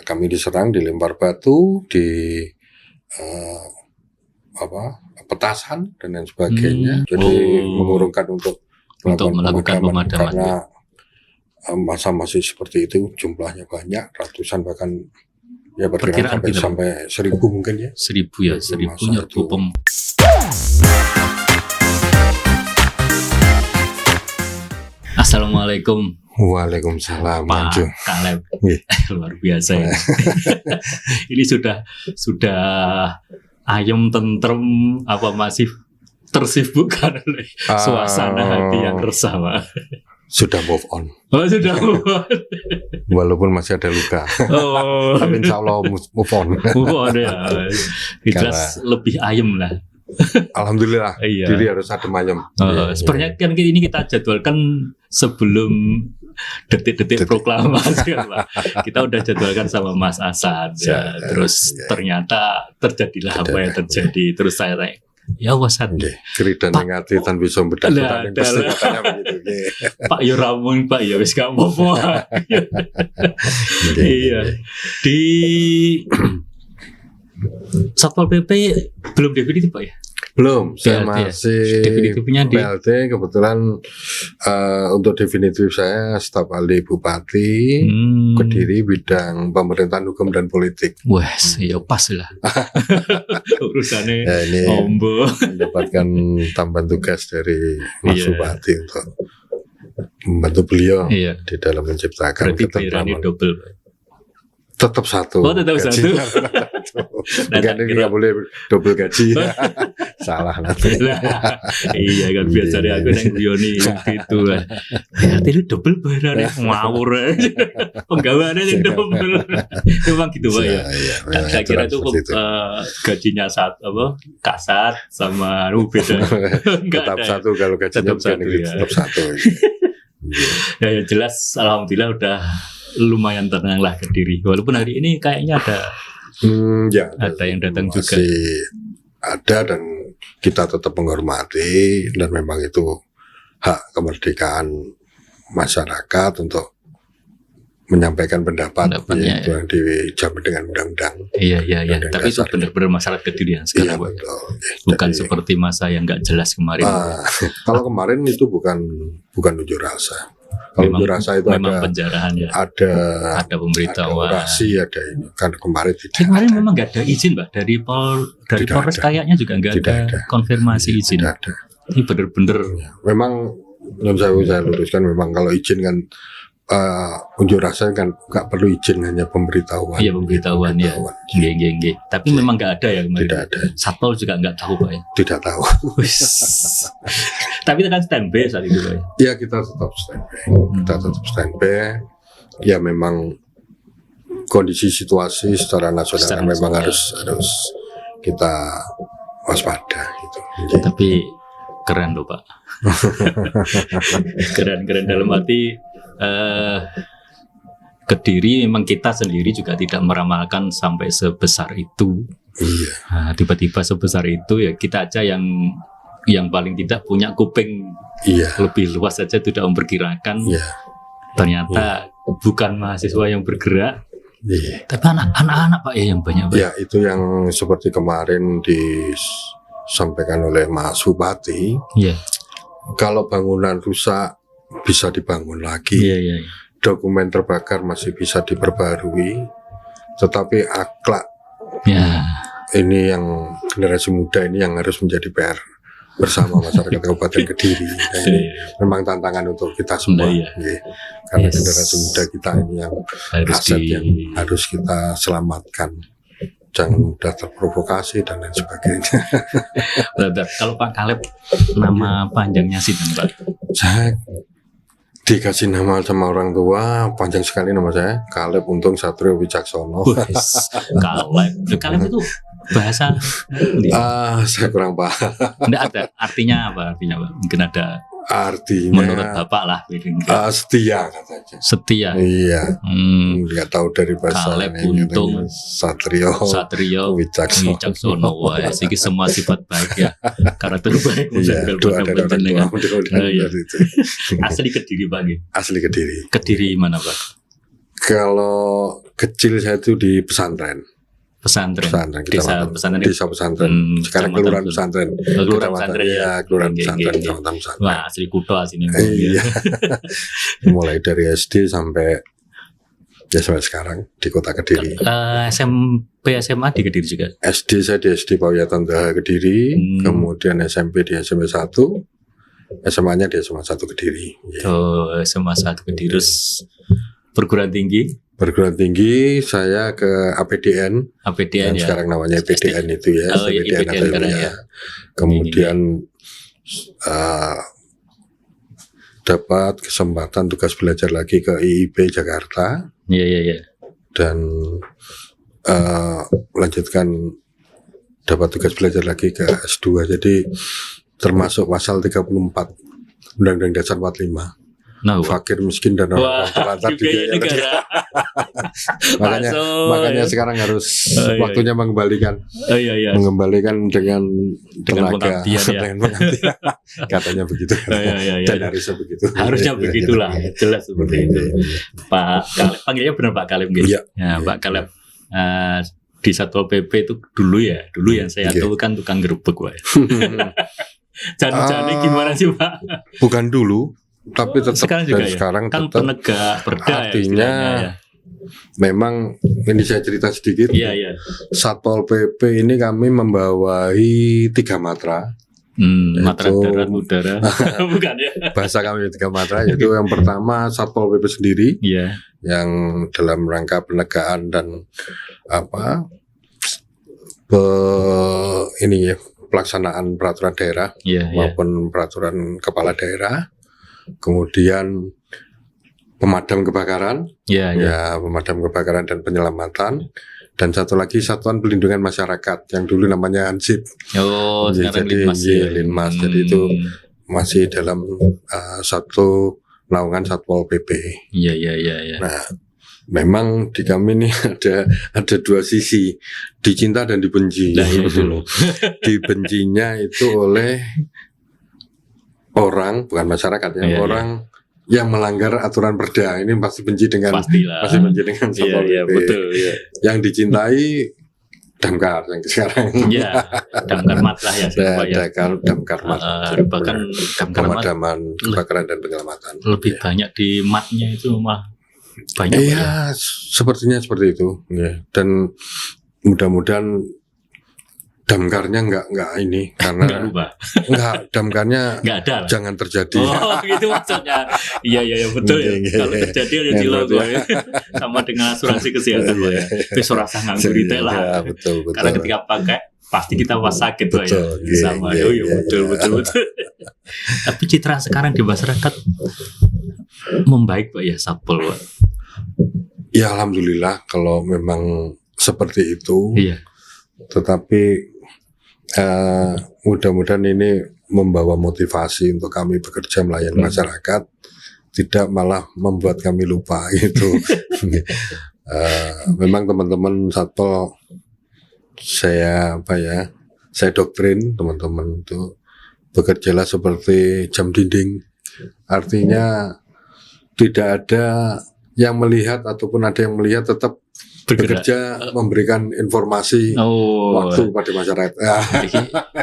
kami diserang, dilempar batu, petasan dan lain sebagainya. Jadi mengurungkan untuk melakukan pemadaman karena masa masih seperti itu, jumlahnya banyak, ratusan bahkan ya perkiraan sampai 1.000 mungkin ya. 1.000 ya, 1.000 nyerbu pom. Assalamualaikum. Waalaikumsalam. Pak Kaleb. Luar biasa ya. Ini sudah ayam tentrem apa masih tersibukkan oleh suasana hati yang resah, Pak? Sudah move on. Oh, sudah move on. Walaupun masih ada luka. Oh. Tapi insya Allah move on. Move on ya. Jelas lebih ayem lah. Alhamdulillah. Iya. Jadi harus adem ayem. Sebenarnya kan ini kita jadwalkan sebelum detik-detik proklamasi kan, Pak. Kita udah jadwalkan sama Mas Asad ya. Terus ternyata terjadilah apa yang terjadi. Terus saya tanya, ya Wasat, keridan yang hati tan bisa bedak yang pasti katanya begitu. Pak yo ramun Pak ya wis gak apa-apa. Iya. Di Satpol PP belum definitif Pak ya? Belum, saya BLT masih definitifnya di BLT. Kebetulan untuk definitif saya staf ahli Bupati Kediri bidang pemerintahan hukum dan politik. Wah, ya pas lah. Urusannya ya, ini ombo mendapatkan tambahan tugas dari Mas Bupati untuk membantu beliau di dalam menciptakan berarti bayarannya double Pak. Tetap satu. Oh, tetap satu. Enggak, ini nggak boleh double gaji. Salah nanti. Iya kan biasanya aku neng Bioni gitu lah. Berarti lu double bayarannya ngawur. Penggawaannya yang double. Memang gitu Pak ya. Dan saya kira itu gajinya kasat sama beda. Tetap satu kalau gajinya tetap satu. Tetap satu. Ya jelas alhamdulillah udah lumayan tenang lah Kediri. Walaupun hari ini kayaknya ada yang datang juga. Ada dan kita tetap menghormati dan memang itu hak kemerdekaan masyarakat untuk menyampakan pendapat itu yang dijamin dengan undang-undang. Iya. Tapi itu benar-benar masyarakat Kediri yang sekarang. Iya, betul. Bukan jadi, seperti masa yang nggak jelas kemarin. Kalau kemarin itu bukan unjuk rasa. Kalau unjuk rasa itu memang ada penjarahan ya. Ada pemberitahuan. Ada orasi, ada ini. Karena kemarin tidak. Kemarin memang nggak ada izin, Pak. Dari Polres kayaknya juga nggak ada konfirmasi izin. Tidak ada. Ini benar-benar. Memang yang saya luruskan memang kalau izin kan unjuk rasa kan nggak perlu izin, hanya pemberitahuan. Iya, pemberitahuan ya. Geng. Tapi memang nggak ada ya kemarin. Tidak ada. Satpol juga nggak tahu Pak ya. Tidak tahu. Tapi kita kan standby saat itu Pak ya. Iya, kita tetap standby. Kita tetap standby. Ya memang kondisi situasi secara nasional memang harus kita waspada gitu. Tapi keren loh Pak. keren dalam arti Kediri memang kita sendiri juga tidak meramalkan sampai sebesar itu. Iya. Nah, tiba-tiba sebesar itu ya kita aja yang paling tidak punya kuping lebih luas saja tidak memperkirakan. Iya. Ternyata bukan mahasiswa yang bergerak, tapi anak-anak Pak ya yang banyak Pak. Ya itu yang seperti kemarin disampaikan oleh Mas Bupati. Iya. Kalau bangunan rusak bisa dibangun lagi. Iya. Dokumen terbakar masih bisa diperbarui. Tetapi akhlak ini yang generasi muda ini yang harus menjadi PR bersama masyarakat Kabupaten Kediri. Ini memang tantangan untuk kita semua. Karena generasi muda kita ini yang aset yang harus kita selamatkan. Jangan mudah terprovokasi dan lain sebagainya. Kalau Pak Kaleb nama panjangnya sih Pak? Saya dikasih nama sama orang tua, panjang sekali nama saya, Kaleb Untung Satrio Wicaksono. Kaleb itu bahasa? Saya kurang paham. Tidak ada artinya apa? Mungkin ada. Artinya menurut Bapak lah. Setia katanya. Setia. Iya. Nggak tahu dari bahasa Kaleb Untung Satrio Wicaksono. Wah, ini semua sifat baik ya. Karena terbaik. Doa dari orang tua. Asli Kediri Pak. Asli Kediri. Kediri mana Pak? Kalau kecil saya itu di pesantren. Pesantren. Desa pesantren. Sekarang kelurahan pesantren. Kelurahan pesantren ya. Kelurahan pesantren, kecamatan pesantren. Wah, asli kutha sini. Iya. Mulai dari SD sampai sekarang di Kota Kediri. SMP SMA di Kediri juga. SD saya di SD Pauyatan Daha Kediri, kemudian SMP di SMP 1, SMA-nya di SMA 1 Kediri. Oh, SMA 1 Kediri. Terus perguruan tinggi saya ke APDN ya. Sekarang namanya PDN itu ya. Oh, iya, IPDN ya. Kemudian dapat kesempatan tugas belajar lagi ke IIB Jakarta. Iya. Dan melanjutkan dapat tugas belajar lagi ke S2. Jadi termasuk pasal 34 Undang-Undang Dasar 45. Nah, fakir miskin dan orang terlantar juga ya negara. makanya sekarang harus waktunya mengembalikan mengembalikan dengan tenaga dengan pengabdian. Katanya begitu. Dan harusnya begitulah, jelas seperti itu. Pak Kaleb, panggilnya benar Pak Kaleb gitu. Ya, Pak Kaleb di Satpol PP itu dulu yang saya tahu kan tukang gerbek, Pak. Jadi gimana sih, Pak? Bukan dulu, tapi tetap sekarang juga sekarang kan tetap penegak perda artinya memang ini saya cerita sedikit. Satpol PP ini kami membawai 3 matra. Matra darat udara. Bukan ya. Bahasa kami 3 matra, yaitu yang pertama Satpol PP sendiri. Yang dalam rangka penegakan dan pelaksanaan peraturan daerah maupun peraturan kepala daerah. Kemudian pemadam kebakaran, pemadam kebakaran dan penyelamatan, dan satu lagi Satuan Pelindungan Masyarakat yang dulu namanya ANSIP. Jadi Linmas. Jadi itu masih dalam satu naungan Satpol PP. Nah, memang di kami ini ada 2 sisi, dicinta dan dibenci. Dibencinya itu oleh orang, bukan masyarakat ya, orang yang melanggar aturan perda ini pasti benci dengan Satpol PP. Betul, Yang dicintai Damkar yang sekarang. Damkar Mat lah ya. Damkar Mat. Bahkan Damkar Mat pemadaman kebakaran dan penyelamatan. Lebih banyak di matnya itu mah banyak. Iya, sepertinya seperti itu. Dan mudah-mudahan damkarnya enggak ini karena damkarnya enggak ada. Jangan terjadi. Oh, gitu maksudnya. Iya betul ya. Kalau terjadi ada di logo ya. Sama dengan asuransi kesehatan ya. Wis ora usah nganggo retail lah. Betul. Karena ketika pakai pasti kita pas sakit ya. Sama betul. Tapi citra sekarang di masyarakat membaik Pak ya, Satpol Pak. Ya alhamdulillah kalau memang seperti itu. Tetapi mudah-mudahan ini membawa motivasi untuk kami bekerja melayani masyarakat, tidak malah membuat kami lupa gitu. Memang teman-teman Satpol saya doktrin teman-teman itu bekerjalah seperti jam dinding, artinya tidak ada yang melihat ataupun ada yang melihat, tetap bekerja memberikan informasi waktu pada masyarakat.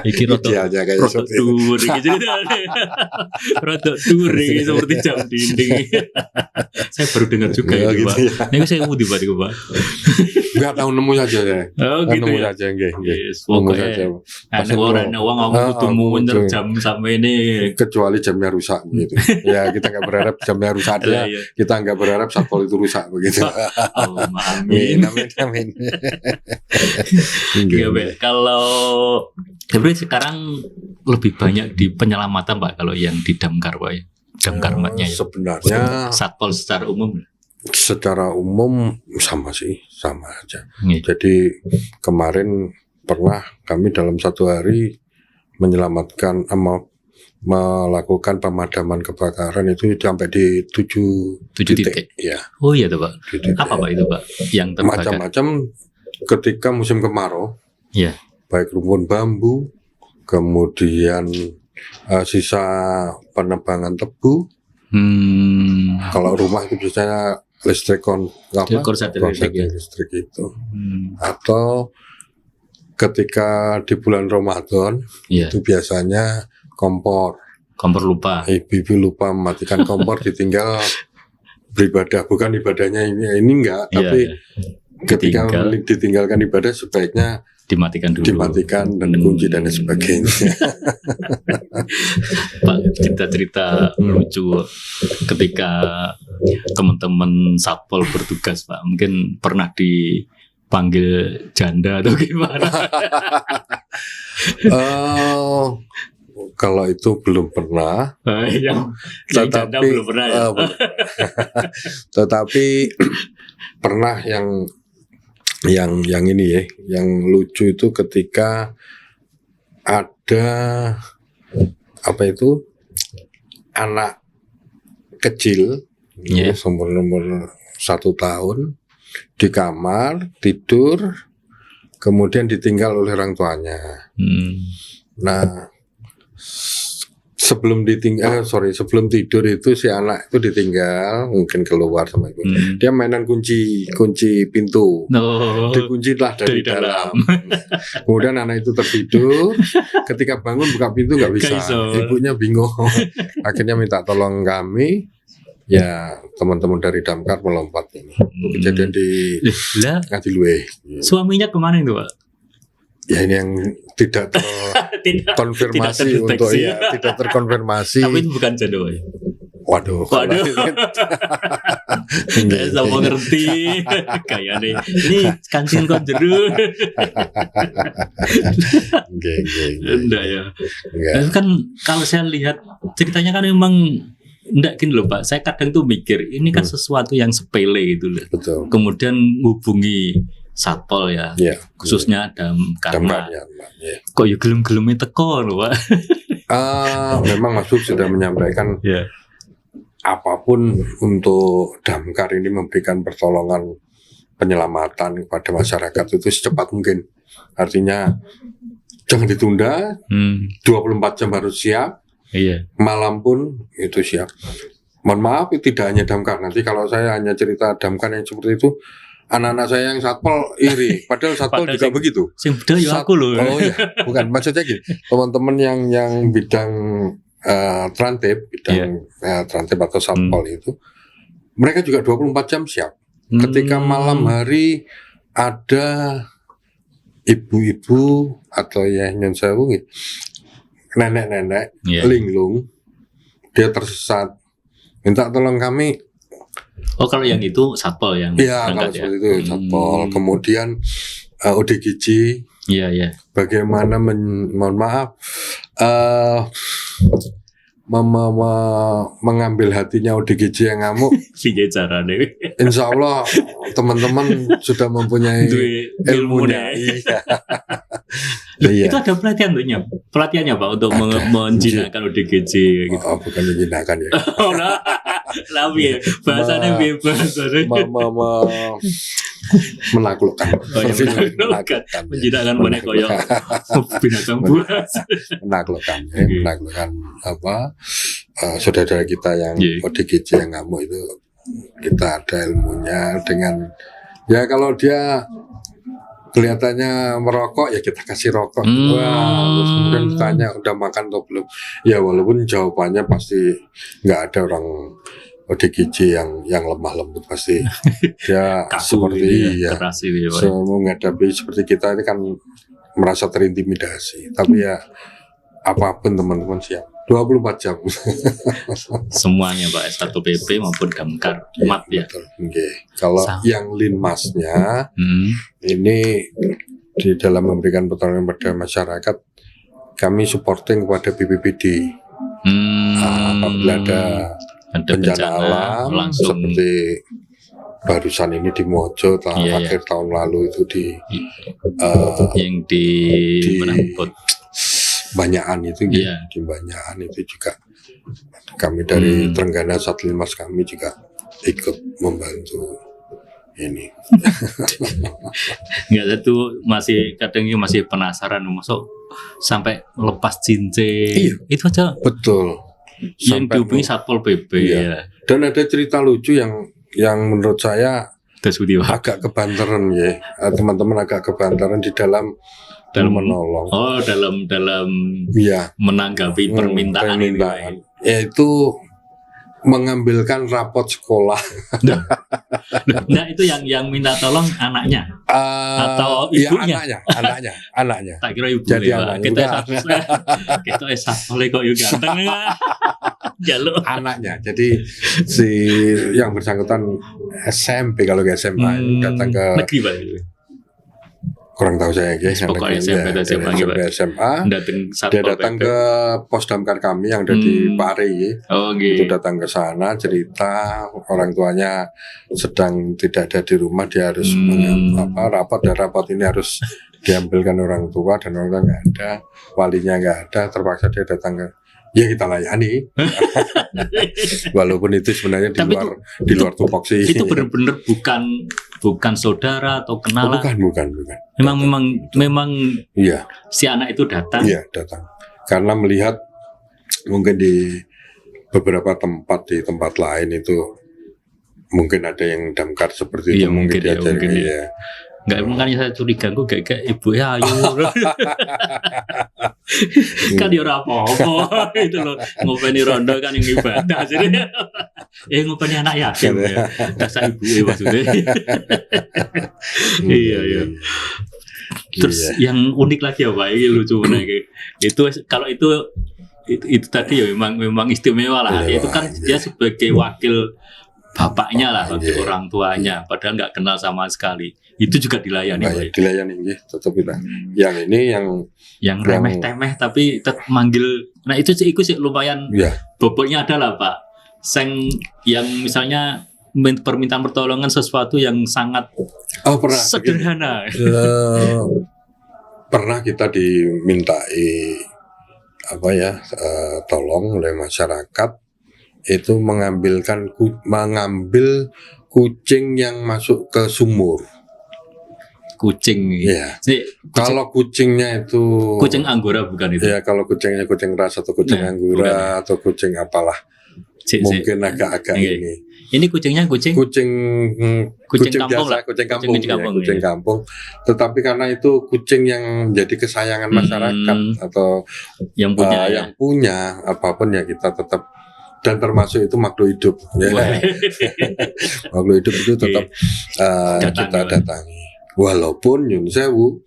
Iki idealnya kayak seperti itu. Rodok dur seperti jam dinding. Saya baru dengar juga itu, Pak. Ini saya mau Pak. Enggak tahu, nemu saja ya. Nemu saja nggih. Nemu saja. Orang ngomong kudu jam sampai ini, kecuali jamnya rusak gitu. Ya kita enggak berharap jamnya rusak aja. Kita enggak berharap Satpol itu rusak begitu. Amin. Kalau sebenarnya sekarang lebih banyak di penyelamatan Pak, kalau yang di damkar Pak ya. Damkar matnya ya. Sebenarnya Satpol secara umum sama aja. Jadi kemarin pernah kami dalam 1 hari menyelamatkan melakukan pemadaman kebakaran itu sampai di 7 titik. Ya. Oh iya tuh Pak. Apa Pak itu Pak? Yang terbakar? Macam-macam ketika musim kemarau. Baik rumpun bambu, kemudian sisa penebangan tebu. Kalau rumah itu biasanya listrik listrik itu. Atau ketika di bulan Ramadan itu biasanya kompor lupa. Ibu lupa mematikan kompor ditinggal beribadah, bukan ibadahnya ini enggak, tapi ketika ditinggalkan ibadah sebaiknya dimatikan dan kunci dan sebagainya. Pak, cerita-cerita lucu ketika teman-teman satpol bertugas, Pak, mungkin pernah dipanggil janda atau gimana? Kalau itu belum pernah. Yang janda belum pernah ya? Tetapi pernah yang ini ya, yang lucu itu ketika ada anak kecil, umur 1 tahun di kamar tidur, kemudian ditinggal oleh orang tuanya. Nah, sebelum tidur itu si anak itu ditinggal, mungkin keluar sama ibu. Dia mainan kunci pintu, dikuncilah dari dalam. Kemudian anak itu tertidur, ketika bangun buka pintu nggak bisa. Ibunya bingung, akhirnya minta tolong kami. Ya, teman-teman dari Damkar melompat ini. Kejadian di Ngadiluwe. Suaminya kemana itu, Pak? Ya, ini yang tidak terkonfirmasi tidak terkonfirmasi. Tapi itu bukan jodoh ya. Waduh. Saya mau ngerti kayaknya ini kancing kok jeru. Enggak ya. Kan kalau saya lihat ceritanya kan memang enggak gini loh, Pak. Saya kadang tuh mikir ini kan sesuatu yang sepele gitu loh. Betul. Kemudian hubungi satpol ya, khususnya Damkar. Kok ya gelem-gelemnya teko loh, Pak. Memang Mas Bub sudah menyampaikan apapun untuk Damkar ini memberikan pertolongan penyelamatan kepada masyarakat itu secepat mungkin. Artinya jangan ditunda, 24 jam harus siap. Malam pun itu siap. Mohon maaf, tidak hanya Damkar. Nanti kalau saya hanya cerita Damkar yang seperti itu, anak-anak saya yang satpol iri. Padahal satpol juga begitu. Sing budaya aku loh. Oh ya, bukan, maksudnya gini. Teman-teman yang bidang trantip atau satpol itu, mereka juga 24 jam siap. Ketika malam hari ada ibu-ibu atau ya nyon sewu, nenek-nenek linglung, dia tersesat, minta tolong kami. Oh, kalau yang itu satpol yang kalau seperti itu satpol. Kemudian ODGJ. Bagaimana mohon maaf mengambil hatinya ODGJ yang ngamuk. Insya Allah teman-teman sudah mempunyai ilmunya. Itu ada pelatihannya Pak untuk menjinakkan ODGJ gitu. Bukan menjinakkan ya. Lebih bahasanya bebas. Menaklukkan. Menjinakkan mana koyo binatang buas. Menaklukkan saudara kita yang ODGJ yang ngamuk itu, kita ada ilmunya dengan kalau dia kelihatannya merokok ya kita kasih rokok. Terus kemudian ditanya udah makan atau belum. Ya walaupun jawabannya pasti nggak ada orang ODGJ yang lemah lembut, pasti dia seperti menghadapi seperti kita ini kan merasa terintimidasi. Tapi ya apapun teman-teman siap 24 jam. Semuanya Pak, S1PP maupun Damkar mat ya. Betul. Kalau yang Linmasnya ini di dalam memberikan pertolongan pada masyarakat, kami supporting kepada BPBD. Apabila ada bencana alam langsung, seperti barusan ini di Mojo akhir tahun lalu itu yang di Banyakan itu di Banyakan itu juga kami dari Trenggana Satlinmas kami juga ikut membantu ini. Enggak, itu masih penasaran masuk sampai lepas cincin. Itu aja. Betul. Yang dihubungi Satpol PP Dan ada cerita lucu yang yang menurut saya Tersebut agak kebanteran ya, teman-teman agak kebanteran di dalam menolong. Oh, dalam ya, menanggapi permintaan ini. Yaitu mengambilkan rapot sekolah. Nah, itu yang minta tolong anaknya atau ibunya? Ya, anaknya. Tak kira ibu. Jadi kita oleh kok juga ganteng. Jaluk anaknya. Jadi si yang bersangkutan SMP, kalau ke SMA datang ke negeri Pak. Kurang tahu saya guys. Pokoknya SMP SMA. Dia datang ke pos damkar kami yang ada di Pare. Itu datang ke sana, cerita orang tuanya sedang tidak ada di rumah, dia harus rapot, dan rapot ini harus diambilkan orang tua, dan orang tua nggak ada, walinya nggak ada, terpaksa dia datang ke, ya kita layani. Walaupun itu sebenarnya di luar tupoksi. Itu benar-benar bukan saudara atau kenalan. Bukan. Memang iya. Si anak itu datang. Iya, datang. Karena melihat mungkin di beberapa tempat, di tempat lain itu mungkin ada yang damkar seperti itu, mungkin diajarin. Iya. Enggak, makanya saya curiga kok kayak ibu ya ayo. Kan ya ora apa-apa itu loh. Ngopeni rondo kan yang ibadah jadi. Ngopeni anak yatim ya. Dasar ibu maksudnya. Iya. Terus yang unik lagi ya Pak, ini lucu banget. Itu kalau itu tadi ya memang istimewa lah. Itu kan dia sebagai wakil bapaknya lah, wakil orang tuanya, padahal nggak kenal sama sekali. Itu juga dilayani. Dilayani, tetap kita. Yang ini yang remeh-temeh tapi tetap manggil. Nah itu sih lumayan. Bobotnya adalah Pak. Yang misalnya permintaan pertolongan sesuatu yang sangat sederhana. Pernah kita dimintai tolong oleh masyarakat itu mengambil kucing yang masuk ke sumur. Kucing. Iya. Kalau kucingnya itu kucing Anggora bukan itu? Ya, kalau kucingnya kucing ras atau kucing Anggora atau kucing apalah. Mungkin agak-agak ini. Ini kucingnya kucing kampung biasa, lah. Kucing kampung. Tetapi karena itu kucing yang menjadi kesayangan masyarakat atau yang punya apapun ya kita tetap, dan termasuk itu makhluk hidup. Makhluk hidup itu tetap kita datangi. Walaupun Yun Sewu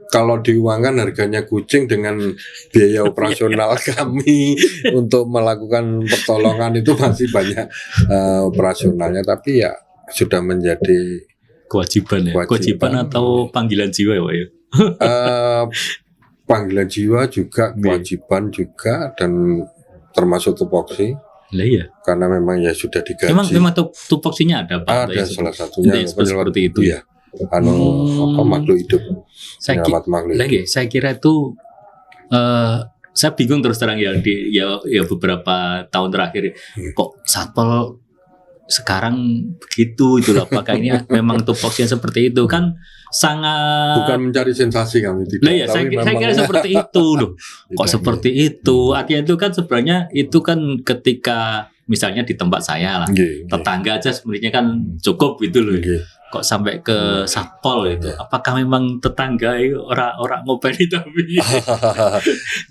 kalau diuangkan harganya kucing dengan biaya operasional kami untuk melakukan pertolongan itu masih banyak operasionalnya, tapi ya sudah menjadi kewajiban atau panggilan jiwa ya Pak ya? Panggilan jiwa juga, kewajiban juga, dan termasuk tupoksi. Iya. Karena memang ya sudah digaji. Memang tupoksinya ada Pak? Ada salah satunya seperti itu ya. Makhluk hidup. Saya kira itu saya bingung terus terang ya beberapa tahun terakhir kok satpol sekarang begitu itu loh. Apakah ini memang tupoksinya seperti itu kan sangat bukan mencari sensasi kami tidak. Saya kira seperti itu loh. Kok seperti itu? Artinya itu kan sebenarnya itu kan ketika misalnya di tempat saya lah, tetangga aja sebenarnya kan cukup gitu loh. Kok sampai ke satpol itu? Apakah memang tetangga orang ngopeni tapi?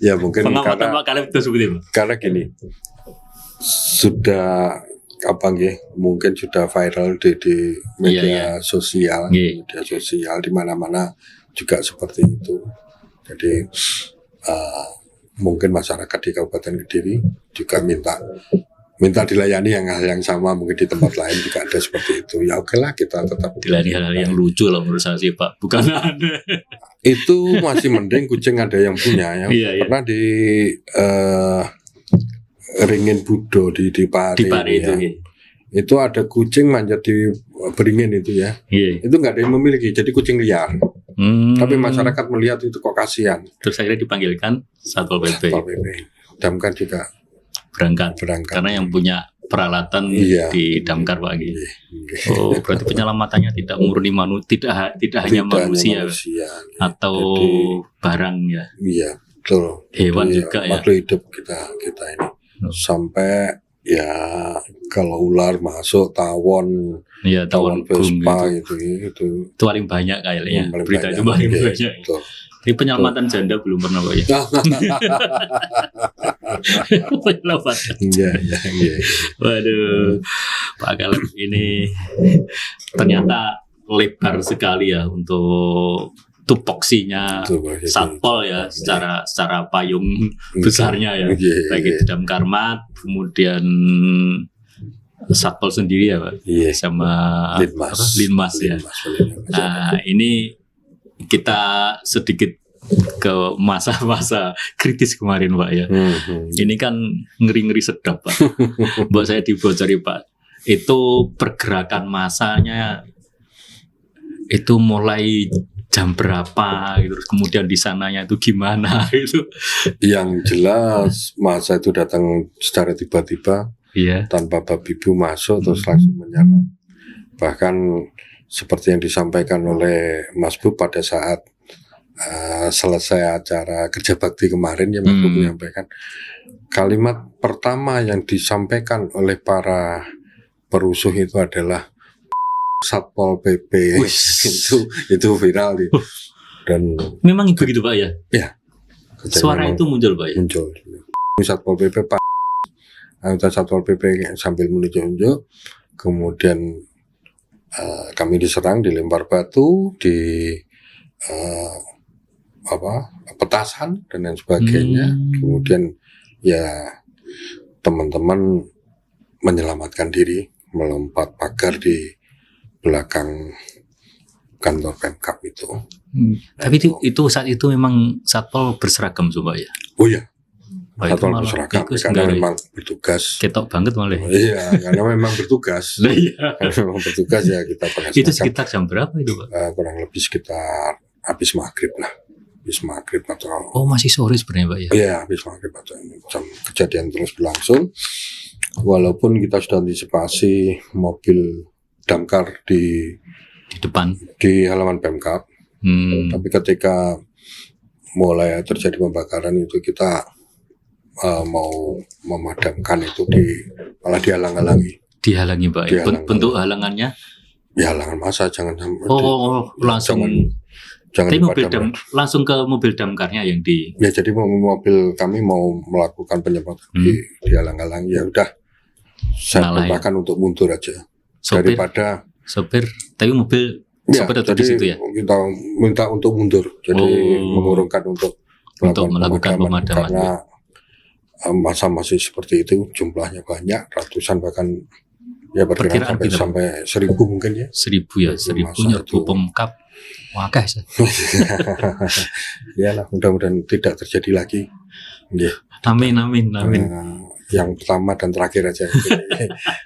Ya mungkin karena gini, sudah mungkin sudah viral di media sosial, di mana-mana juga seperti itu. Jadi mungkin masyarakat di Kabupaten Kediri juga minta dilayani hal yang sama, mungkin di tempat lain juga ada seperti itu. Ya oke lah, kita tetap dilayani hal yang lucu lah menurut saya sih Pak, bukan ada. Itu masih mending kucing ada yang punya. Pernah di Ringin Budo di Pare itu. Itu ada kucing manjat di beringin itu ya. Itu nggak ada yang memiliki, jadi kucing liar. Tapi masyarakat melihat itu kok kasihan. Terus akhirnya dipanggilkan Satpol PP. Damkar juga berangkat. Karena yang punya peralatan di damkar Pak. Oh, berarti penyelamatannya tidak murni tidak hanya manusia atau barang ya. Iya, betul. Hewan juga ya. Makhluk hidup kita ini. Sampai Ya kalau ular masuk, tawon, Iya, tawon Vespa gitu. itu Paling banyak kayaknya. Berita itu paling banyak. Betul. Ini penyelamatan janda belum pernah Pak ya. Penyelamatan. Iya. Waduh, Pak Kaleb ini ternyata lebar sekali ya untuk tupoksinya Satpol ya, secara payung besarnya ya, baik itu Damkarmat, kemudian Satpol sendiri ya Pak, sama Linmas ya. Nah ini kita sedikit ke masa-masa kritis kemarin Pak ya. Ini kan ngeri-ngeri sedap Pak. Buat saya dibocori Pak, itu pergerakan masanya itu mulai jam berapa gitu, kemudian di sananya itu gimana itu. Yang jelas masa itu datang secara tiba-tiba, tanpa babi bu masuk terus langsung menyerang. Bahkan seperti yang disampaikan oleh Mas Bu pada saat selesai acara kerja bakti kemarin, yang Mas Bu menyampaikan kalimat pertama yang disampaikan oleh para perusuh itu adalah Satpol PP. itu viral dan memang begitu Pak ya. Ya. Suara itu muncul Pak ya. Muncul. Satpol PP Pak. Anggota Satpol PP sambil menunjuk-nunjuk, kemudian kami diserang, dilempar batu, di petasan dan lain sebagainya. Kemudian ya teman-teman menyelamatkan diri, melompat pagar di belakang kantor Pemkab itu. Tapi itu saat itu memang Satpol berseragam coba ya? Oh ya, Satpol berseragam karena memang bertugas. Ketok banget malah. Iya, karena memang bertugas. Karena memang bertugas ya kita pernah. Itu sekitar jam berapa itu Pak? Kurang lebih sekitar habis maghrib lah. Habis maghrib atau. Oh masih sore sebenarnya Pak ya? Iya, habis maghrib atau jam kejadian terus berlangsung. Walaupun kita sudah antisipasi mobil damkar di depan di halaman Pemkab, tapi ketika mulai terjadi pembakaran itu kita mau memadamkan itu malah dihalangi Pak. Bentuk halangannya? Ya halangan massa, jangan sampai. Langsung. Jangan langsung ke mobil damkarnya yang di. Ya jadi mobil kami mau melakukan penyemprotan dihalang-halangi, ya udah saya perintahkan untuk mundur aja. Daripada sopir, tapi mobil sopir tetap di situ ya. Kita minta untuk mundur, jadi mengurungkan untuk melakukan pemadaman karena masa masih seperti itu, jumlahnya banyak, ratusan bahkan ya perkiraan sampai 1.000 mungkin ya. 1.000 ya, 1.000 nyerbu Pemkab. Wakah sih. Ya lah, mudah-mudahan tidak terjadi lagi. Yeah. Amin. Yang pertama dan terakhir aja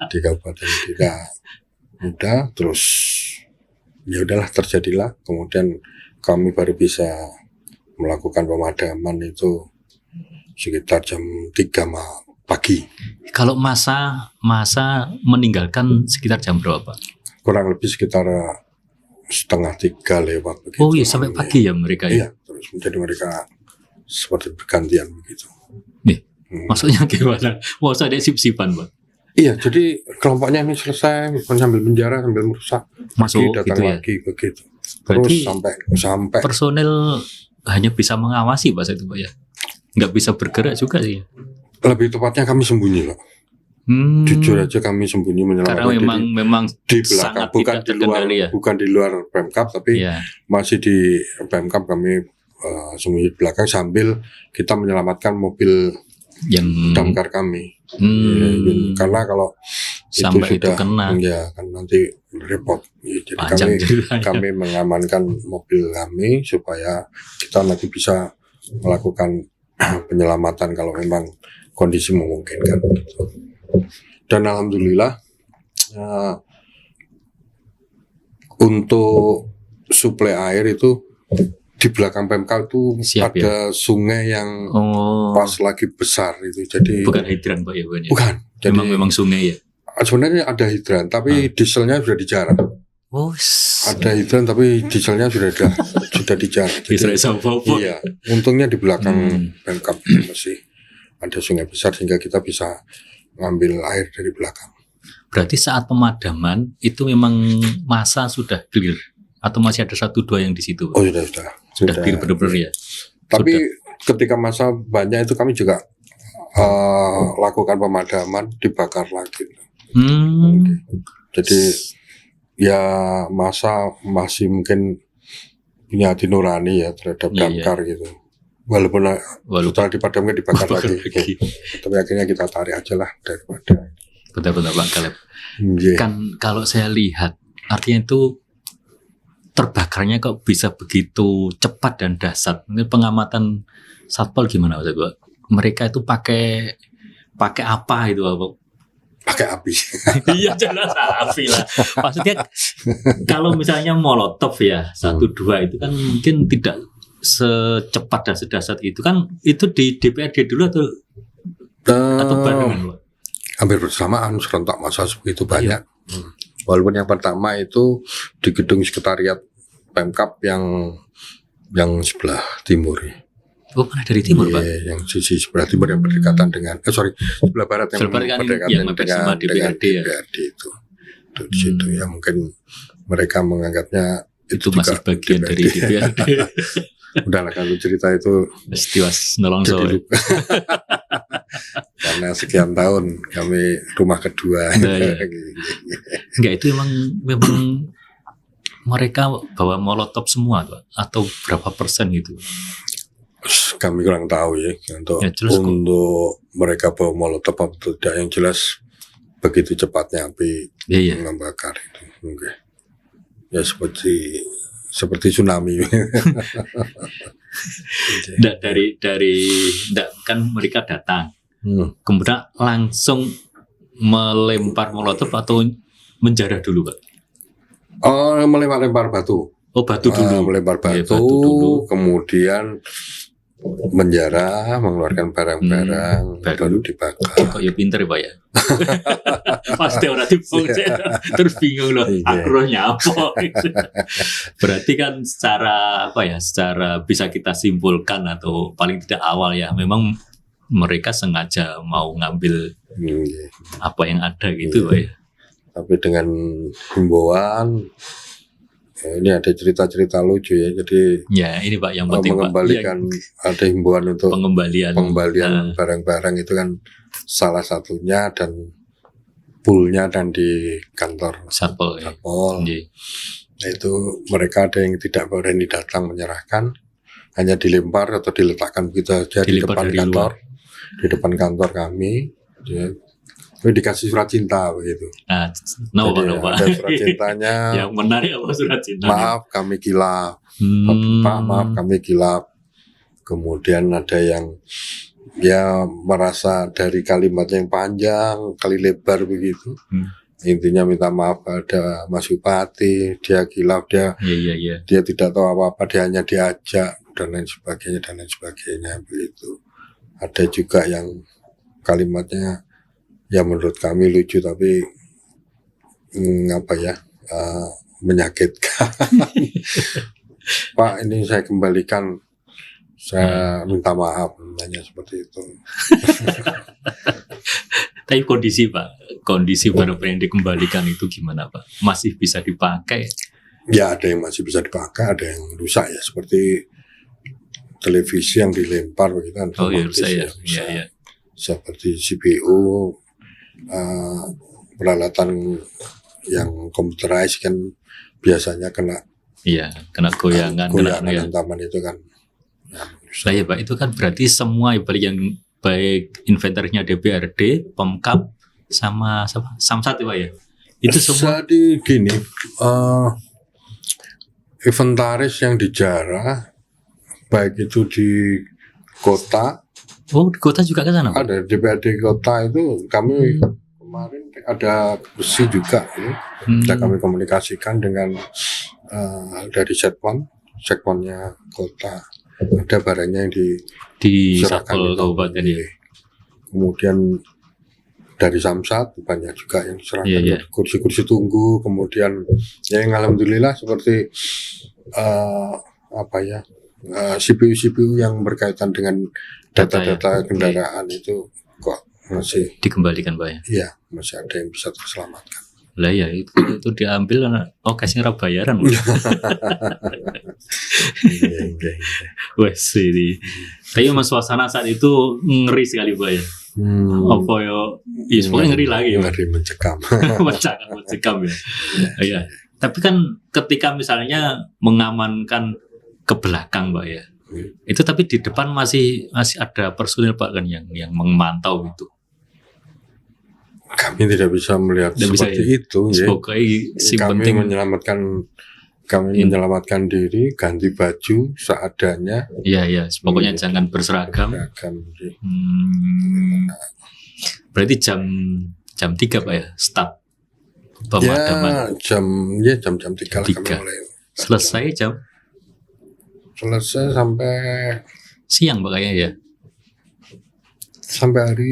di kabupaten tidak mudah, terus ya udahlah terjadilah. Kemudian kami baru bisa melakukan pemadaman itu sekitar jam 3 pagi. Kalau masa meninggalkan sekitar jam berapa? Kurang lebih sekitar 2:30 lewat begitu. Oh iya, sampai pagi ya mereka ya? Iya, terus menjadi mereka seperti bergantian begitu. Maksudnya gimana? Masa ada sip-sipan Pak? Iya, jadi kelompoknya ini selesai sambil menjara, sambil merusak, masuk datang gitu lagi ya? begitu. Berarti terus sampai personel hanya bisa mengawasi Pak itu Pak ya? Nggak bisa bergerak juga sih. Lebih tepatnya kami sembunyi Pak. Jujur aja kami sembunyi menyelamatkan diri. Karena memang di belakang, bukan di luar Pemkab, tapi masih di Pemkab kami sembunyi di belakang sambil kita menyelamatkan mobil yang damkar kami. Karena kalau sampai itu kena, ya kan nanti repot. Jadi kami mengamankan mobil kami supaya kita nanti bisa melakukan penyelamatan kalau memang kondisi memungkinkan. Dan alhamdulillah untuk suplai air itu di belakang Pemkab itu ada sungai yang pas lagi besar itu. Jadi bukan hidran Pak ya? Bukan. Jadi memang sungai ya. Sebenarnya ada hidran, tapi dieselnya sudah dijarah. Ada hidran tapi dieselnya sudah dijarah. Iya. Untungnya di belakang Pemkab masih ada sungai besar sehingga kita bisa ngambil air dari belakang. Berarti saat pemadaman itu memang masa sudah clear atau masih ada 1-2 yang di situ? Oh sudah clear benar-benar ya. Tapi ketika masa banyak itu kami juga lakukan pemadaman, dibakar lagi. Jadi ya masa masih mungkin punya hati nurani ya terhadap damkar gitu. Walaupun setelah dipadamkan dibakar lagi. Tapi akhirnya kita tarik aja lah daripada. Benar-benar Pak Caleb. Kan kalau saya lihat artinya itu terbakarnya kok bisa begitu cepat dan dahsyat. Ini pengamatan Satpol gimana Pak? Mereka itu pakai apa itu Pak? Pakai api. Iya jelas api lah. Maksudnya kalau misalnya molotov ya 1-2 itu kan mungkin tidak secepat dan sedahsyat itu kan, itu di DPRD dulu atau barengan Pak? Hampir bersamaan serentak masa sebegitu banyak. Walaupun yang pertama itu di gedung sekretariat Pemkab yang sebelah timur. Oh, mana dari timur Pak? Yang sisi sebelah timur yang berdekatan dengan sebelah barat yang berdekatan dengan DPRD itu. Di situ ya mungkin mereka menganggapnya itu masih bagian dari DPRD. Udahlah kalau cerita itu Tiwas nolongso. Karena sekian tahun kami rumah kedua. Enggak, itu memang mereka bawa molotov semua Pak? Atau berapa persen gitu? Kami kurang tahu ya untuk mereka bawa molotov atau tidak, yang jelas begitu cepatnya api membakar itu. Okay. Ya seperti tsunami. Kan mereka datang, kemudian langsung melempar molotov atau menjarah dulu Pak? Oh, melempar batu. Oh, batu dulu. Melempar batu dulu, kemudian menjarah, mengeluarkan barang-barang, baru dibakar. Kok ya pinter ya Pak ya? Pasti orang terus bingung loh, akronya apa? Berarti kan secara bisa kita simpulkan atau paling tidak awal ya, memang mereka sengaja mau ngambil apa yang ada gitu Pak ya. Tapi dengan himbauan, ini ada cerita-cerita lucu ya. Jadi ya ini Pak yang penting mengembalikan Pak. Ada himbauan untuk pengembalian barang-barang itu kan salah satunya, dan poolnya dan di kantor Satpol. Nah itu mereka ada yang tidak berani datang menyerahkan, hanya dilempar atau diletakkan begitu saja di depan kantor kami. Dikasih surat cinta begitu. Jadi, ada surat cintanya. Yang menarik apa surat cinta? Maaf kami kilap. Pak, maaf kami kilap. Kemudian ada yang merasa dari kalimatnya yang panjang, kali lebar begitu. Intinya minta maaf pada Mas Bupati, dia kilap, dia tidak tahu apa-apa, dia hanya diajak dan lain sebagainya begitu. Ada juga yang kalimatnya ya menurut kami lucu tapi menyakitkan. Pak, ini saya kembalikan, saya minta maaf, hanya seperti itu. Tapi kondisi barang-barang yang dikembalikan itu gimana Pak? Masih bisa dipakai? Ya ada yang masih bisa dipakai, ada yang rusak ya, seperti televisi yang dilempar begitu kan. Oh iya, rusak ya. Seperti CPU, peralatan yang komputerized kan biasanya kena goyangan taman itu kan. Nah ya Pak, itu kan berarti semua yang baik inventarnya DPRD, Pemkab sama Samsat ya Pak ya? Itu semua. Jadi gini, inventaris yang dijarah baik itu di kota. Oh, di kota juga ke sana Pak? Ada DPRD kota itu kami kemarin ada besi juga ini. Sudah kami komunikasikan dengan dari sekponnya kota. Ada barangnya yang diserahkan Satpol Kabupaten ya. Kemudian dari Samsat banyak juga yang diserahkan, kursi-kursi tunggu, kemudian yang alhamdulillah seperti CPU yang berkaitan dengan data-data kendaraan itu kok masih dikembalikan Pak ya? Iya, masih ada yang bisa terselamatkan. Lah ya itu diambil, kasihnya bayaran. Iya. Wes ini. Tapi mas suasana saat itu ngeri sekali Pak ya. Apa ya? Pokoknya ngeri lagi. Ngeri mencekam. mencekam ya. Iya. Tapi kan ketika misalnya mengamankan ke belakang Pak ya. Itu tapi di depan masih ada personil Pak kan yang memantau itu. Kami tidak bisa melihat seperti itu. Kami menyelamatkan diri, ganti baju seadanya. Iya. Pokoknya jangan berseragam. Berarti jam 3 Pak ya start pemadaman. Jam 3 lah kami mulai. Selesai sampai siang Pak kayaknya ya. Sampai hari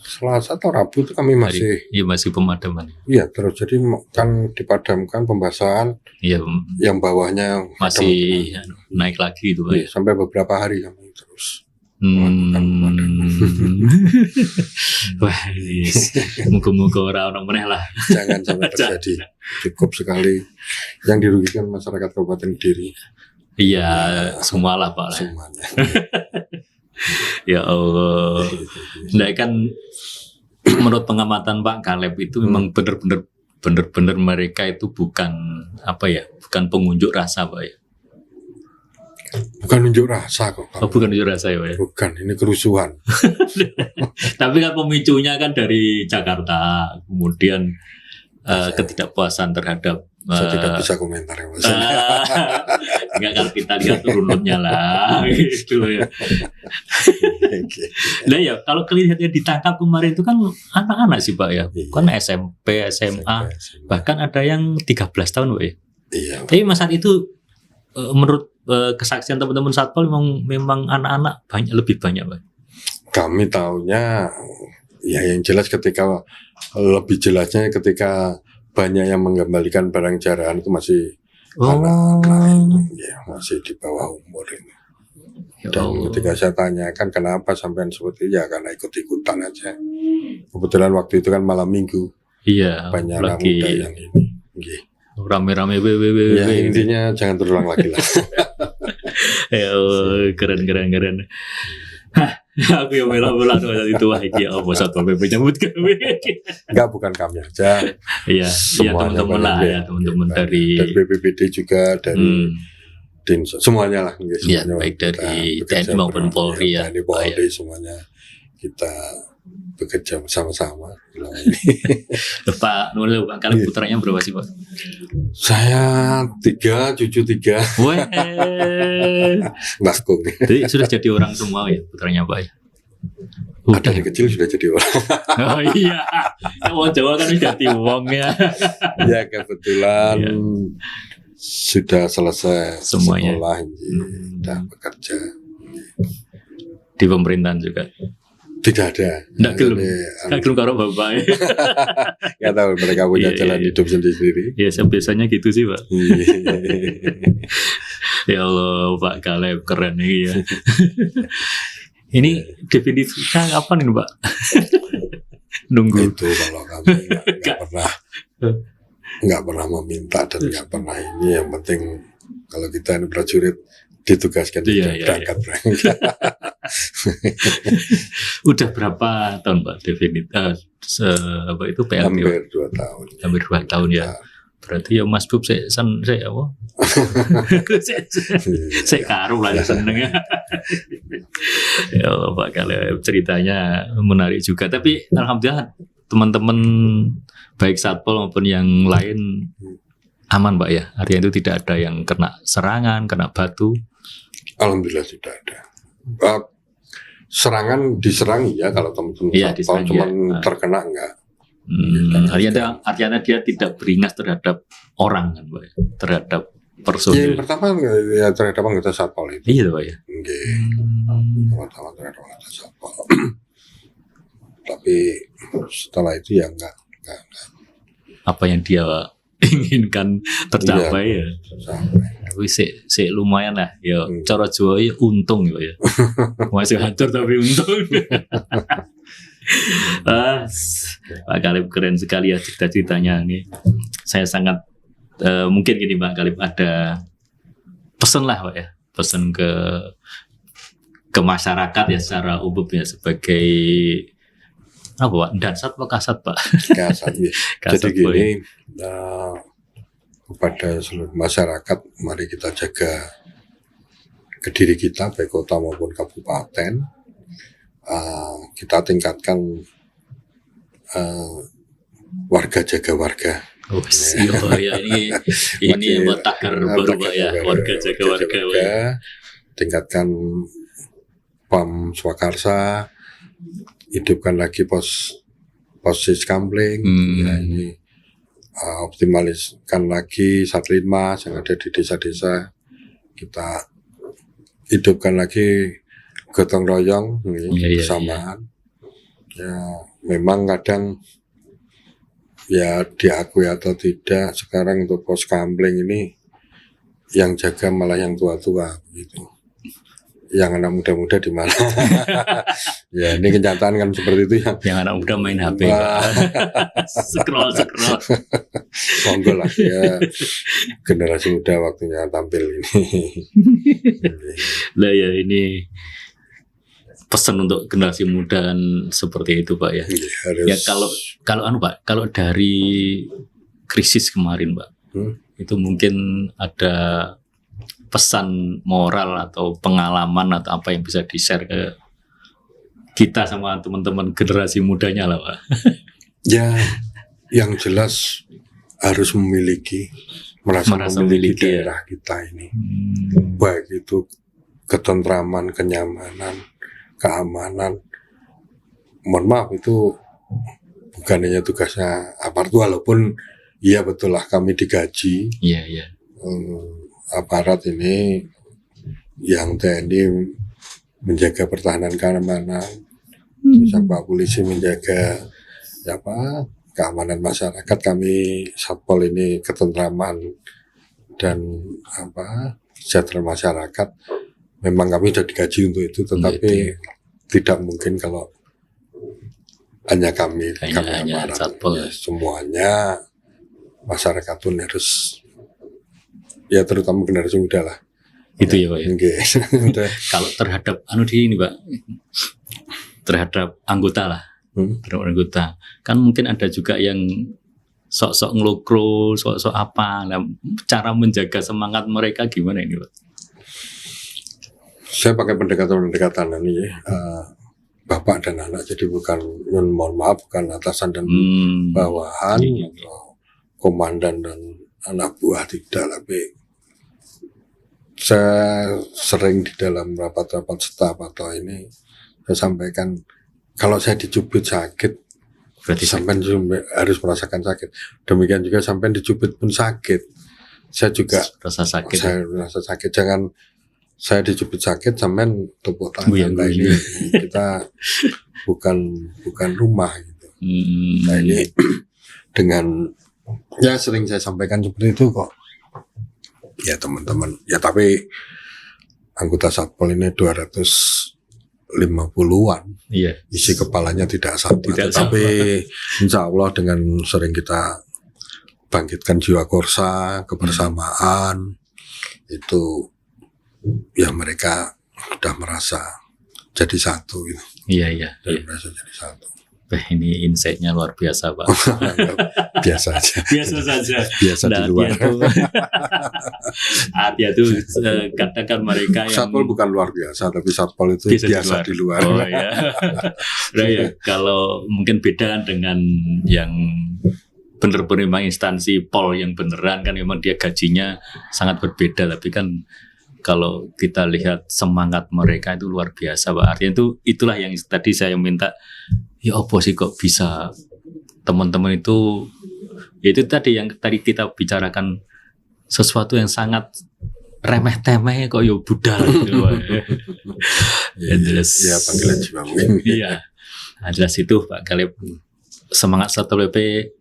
Selasa atau Rabu itu kami masih pemadaman. Iya, terus jadi kan dipadamkan pembasahan. Iya. Yang bawahnya masih naik lagi itu Pak. Iya, sampai beberapa hari kami terus. Wah, muka-muka orang meneh lah. Jangan sampai terjadi. Cukup sekali yang dirugikan masyarakat Kabupaten Kediri. Iya, semualah Pak. Semuanya. Ya Allah. Nah kan menurut pengamatan Pak Caleb itu memang benar-benar mereka itu bukan pengunjuk rasa Pak ya. Bukan unjuk rasa kok. Bukan unjuk rasa ya Pak ya. Bukan, ini kerusuhan. Tapi kan pemicunya kan dari Jakarta, kemudian ketidakpuasan terhadap. Saya tidak bisa komentar ya Mas. Enggak, kalau kita lihat runutnya lah gitu loh ya. Nah ya kalau kelihatannya ditangkap kemarin itu kan anak-anak sih Pak ya. Kan SMP, SMA, bahkan ada yang 13 tahun Pak ya. Iya. Tapi mas saat itu menurut kesaksian teman-teman Satpol memang anak-anak lebih banyak Pak. Kami tahunya ya yang jelas lebih jelasnya ketika banyak yang mengembalikan barang jarahan itu masih anak-anak ya, masih di bawah umur ini. Dan ketika saya tanyakan kenapa sampai seperti itu, ya karena ikut-ikutan aja. Kebetulan waktu itu kan malam minggu. Iya. Banyak anak muda yang ini. Rame-rame ya intinya jangan terulang lagi lah. Ya keren. Aku yang bela-bela itu wah iki apa Satpol PP nyambut kami. Enggak, bukan kami aja. Iya, teman-teman lah ya, teman-teman dari BPBD juga, dari Dinsos, semuanya lah. Iya, baik dari TNI maupun Polri ya. TNI Polri semuanya kita bekerja bersama-sama. Pak Nuril, Pak kalian putranya berapa sih Pak? Saya 3, cucu 3. Weh. Bakung. Jadi sudah jadi orang semua ya putranya Pak ya? Ada dari kecil sudah jadi orang. Oh iya. Wong Jawa kan udah jadi wong ya. Ya kebetulan sudah selesai semuanya. Sekolah, sudah bekerja. Di pemerintahan juga? Tidak ada. Nggak gelum karo bapak ya. Nggak tahu, mereka punya jalan hidup sendiri. Ya biasanya gitu sih Pak. Ya Allah Pak Caleb keren nih ya. Ini definisinya kapan ini Pak? Nunggu. Itu kalau kami nggak pernah meminta dan nggak pernah ini. Yang penting kalau kita ini prajurit ditugaskan berangkat. Udah berapa tahun Pak itu PLT? Hampir 2 tahun. Hampir 2 tahun ya. Berarti ya Mas Bub saya apa? Saya karo lah seneng ya. Ya Allah Pak Caleb ceritanya menarik juga. Tapi alhamdulillah teman-teman baik Satpol maupun yang lain aman Pak ya. Artinya itu tidak ada yang kena serangan, kena batu. Alhamdulillah tidak ada. Serangan diserangi ya kalau teman-teman Satpol, cuman terkena enggak. Artinya dia tidak beringas terhadap orang kan Pak ya? Terhadap personil. Yang pertama ya terhadap anggota Satpol itu. Iya Pak ya. Pertama terhadap anggota Satpol. Tapi setelah itu ya enggak. Apa yang dia inginkan tercapai ya. Tercapai. wis sik lumayan lah. Ya cara Jawa ya untung ya. Masih hancur tapi untung. Pak Khalib keren sekali ya cerita-ceritanya ini. Saya sangat mungkin gini Pak Khalib ada pesan lah Pak ya, pesan ke masyarakat ya secara umum ya sebagai apa Pak? Dansat apa kasat Pak? Kasat ya. Jadi gini, kepada seluruh masyarakat, mari kita jaga ke diri kita baik kota maupun kabupaten. Kita tingkatkan warga jaga warga. Oh ya ini tagar baru Pak ya, warga jaga warga. Tingkatkan PAM Swakarsa, hidupkan lagi pos Siskamling, ya ini optimaliskan lagi Satlinmas yang ada di desa-desa, kita hidupkan lagi gotong royong bersamaan. Ya memang kadang ya diakui atau tidak sekarang untuk pos Kamling ini yang jaga malah yang tua-tua gitu. Yang anak muda-muda di mana? Ya ini kenyataan kan seperti itu yang anak muda main HP. scroll. Monggo lah ya, generasi muda waktunya tampil ini. Lah ya ini pesan untuk generasi muda seperti itu Pak ya. Ya kalau Pak, kalau dari krisis kemarin Pak, itu mungkin ada pesan moral atau pengalaman atau apa yang bisa di-share ke kita sama teman-teman generasi mudanya lah Pak. Ya, yang jelas harus merasa memiliki daerah kita ini. Baik itu ketentraman, kenyamanan, keamanan. Mohon maaf itu bukan hanya tugasnya aparat, walaupun iya betul lah kami digaji. Iya. Aparat ini yang TNI menjaga pertahanan keamanan, yang Pak Polisi menjaga keamanan masyarakat, kami Satpol ini ketentraman dan kesejahteraan masyarakat. Memang kami sudah digaji untuk itu, tetapi tidak mungkin kalau hanya kami aparat. Ya, semuanya masyarakat pun harus, ya terutama generasi muda lah. Itu ya Pak ya. Kalau terhadap ini Pak, terhadap anggota lah, terhadap anggota, kan mungkin ada juga yang sok-sok ngelokro, sok-sok apa. Nah, cara menjaga semangat mereka gimana ini Pak? Saya pakai pendekatan ini bapak dan anak, jadi bukan, mohon maaf, bukan atasan dan bawahan, atau komandan dan anak buah, tidak. Tapi saya sering di dalam rapat-rapat staf atau ini saya sampaikan, kalau saya dicubit sakit, berarti sampai harus merasakan sakit. Demikian juga sampai dicubit pun sakit. Saya juga rasa sakit. Jangan saya dicubit sakit sampai tepuk tangan. Nah, ini kita bukan rumah gitu. Nah ini dengan ya sering saya sampaikan seperti itu kok. Ya teman-teman, ya tapi anggota Satpol ini 250-an. Iya. Isi kepalanya tidak sama. Tapi insya Allah dengan sering kita bangkitkan jiwa korsa, kebersamaan, itu ya mereka sudah merasa jadi satu gitu. Iya. Merasa jadi satu. Ini insight-nya luar biasa Pak. Biasa aja. Biasa di luar. Artinya itu katakan mereka yang Satpol bukan luar biasa, tapi Satpol itu biasa di luar. Oh ya. Nah, ya, kalau mungkin beda dengan yang benar-benar memang instansi Pol yang beneran kan memang dia gajinya sangat berbeda, tapi kan kalau kita lihat semangat mereka itu luar biasa Pak. Artinya itulah yang tadi saya minta, ya apa sih kok bisa teman-teman itu, ya itu tadi yang tadi kita bicarakan, sesuatu yang sangat remeh-temeh kok ya budal gitu Pak. Ya panggilan jiwa mungkin. Iya. Jelas itu Pak Khalib, semangat Satpol PP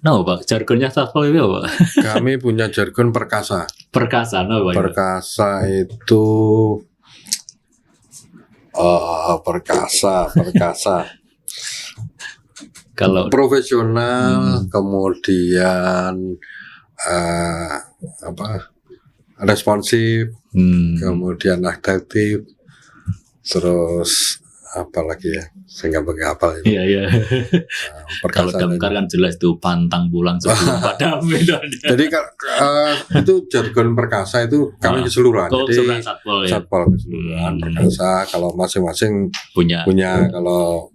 No, Pak, jargonnya Satpol PP apa? Kami punya jargon perkasa. Perkasa, no, Pak. Perkasa itu perkasa. Kalau Profesional, kemudian responsif, kemudian adaptif, terus apa lagi ya? Saya nggak pakai hafal itu. Iya. Kalau damkar kan jelas tuh pantang pulang sebelum padam. Jadi itu jargon perkasa itu kami keseluruhan. Jadi Satpol keseluruhan perkasa. Kalau masing-masing punya kalau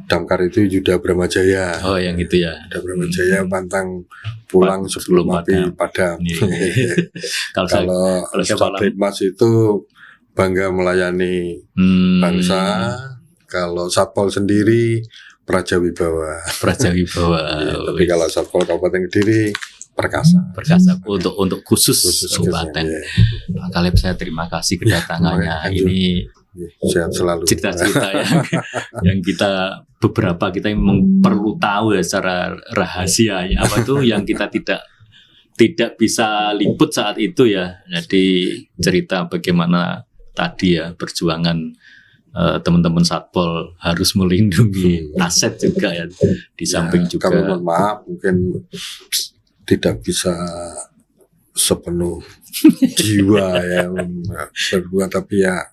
damkar itu Yuda Bramajaya. Oh, yang gitu ya. Yuda Bramajaya pantang pulang sebelum api padam. Kalau Mas itu bangga melayani bangsa. Kalau Satpol sendiri Praja Wibawa. Tapi kalau Satpol Kabupaten Kediri Perkasa untuk khusus kabupaten. Pak Kaleb, saya terima kasih kedatangannya. Ini sehat selalu. Cerita-cerita yang kita memang perlu tahu ya secara rahasia ya, apa itu yang kita tidak bisa liput saat itu ya. Jadi cerita bagaimana tadi ya perjuangan teman-teman Satpol harus melindungi aset juga ya, di samping juga. Kami mohon maaf mungkin tidak bisa sepenuh jiwa ya berbuat, tapi ya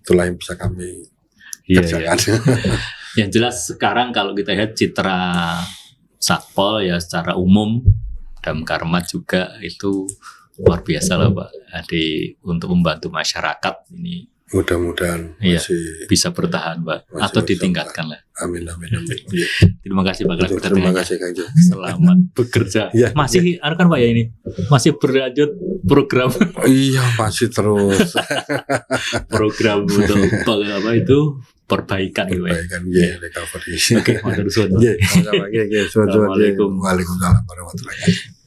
itulah yang bisa kami kerjakan. Yang jelas sekarang kalau kita lihat citra Satpol ya secara umum, Damkarmat juga itu luar biasa lah Pak. Jadi untuk membantu masyarakat ini mudah-mudahan masih bisa bertahan Pak, atau ditingkatkan lah. Amin. Terima kasih Pak. Terima kasih Kang Jo. Selamat bekerja. Masih kan Pak ya ini? Masih berlanjut program? Iya, masih terus. Program untuk apa itu? Perbaikan gitu ya. Recovery. Oke, matur suwun. Assalamualaikum warahmatullahi wabarakatuh.